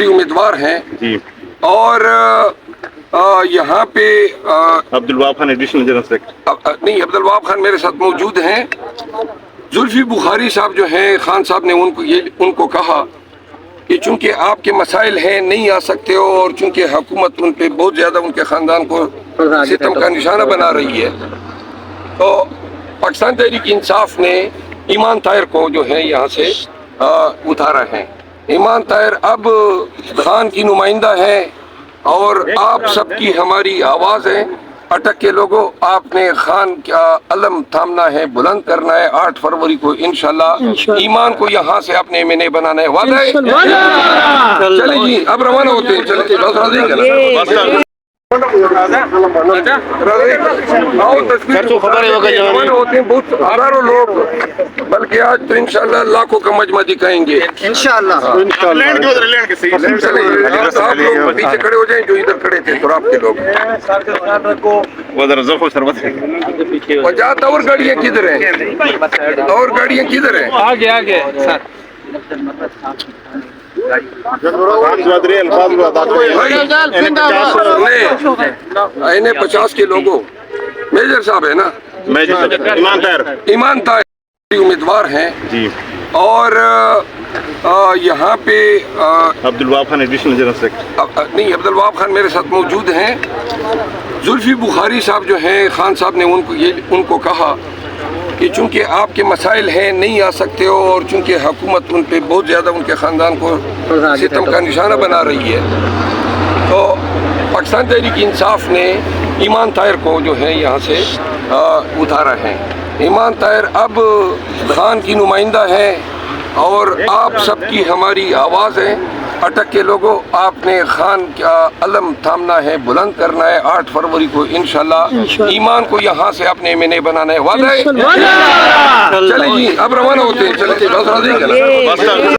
उम्मीदवार हैं जी। और यहाँ पे Abdul Wahab Khan additional general secretary. नहीं, अब्दुल वहाब खान मेरे साथ मौजूद हैं। जुल्फी बुखारी साहब जो हैं, खान साहब ने उनको कहा कि चूंकि आपके मसाइल हैं नहीं आ सकते हो, और चूंकि हुकूमत उन पे बहुत ज़्यादा उनके ख़ानदान को सितम का निशाना बना रही है, तो पाकिस्तान तहरीक इंसाफ ने ईमान ताहिर को जो है यहाँ से उतारा है। ईमान ताहिर अब खान की नुमाइंदा है और आप सबकी हमारी आवाज़ है। अटक के लोगों, आपने खान का अलम थामना है, बुलंद करना है। 8 फरवरी को इंशाल्लाह ईमान को यहाँ से अपने में नहीं बनाना है। वादा है? चले जी, अब रवाना होते हैं। चले बस राजी करना। रवाना होते हैं बहुत हजारों लोग, बल्कि आज तो इंशाल्लाह लाखों का मजमा दिखाएंगे इंशाल्लाह। आप लोग पीछे खड़े हो जाएं, जो इधर खड़े थे तो आपके लोग। वजात और गाड़ियाँ किधर हैं? और गाड़ियाँ किधर हैं? आगे आगे सर। इन्हें 50 के लोगों, मेजर साहब है ना, ईमान ताहिर उम्मीदवार हैं जी। और यहाँ पे Abdul Wahab Khan additional general secretary. नहीं, अब्दुल वहाब खान मेरे साथ मौजूद हैं। जुल्फी बुखारी साहब जो हैं, खान साहब ने उनको कहा कि चूंकि आपके मसाइल हैं नहीं आ सकते हो, और चूंकि हुकूमत उन पे बहुत ज़्यादा उनके ख़ानदान को सितम का निशाना बना रही है, तो पाकिस्तान तहरीक इंसाफ ने ईमान ताहिर को जो है यहाँ से उतारा है। ईमान ताहिर अब खान की नुमाइंदा है और आप सबकी हमारी आवाज़ है। अटक के लोगों, आपने खान का अलम थामना है, बुलंद करना है। 8 फरवरी को इंशाल्लाह ईमान को यहाँ से अपने में नहीं बनाना है। वादा है? चले जी, अब रवाना होते हैं। चले बस राजी करना।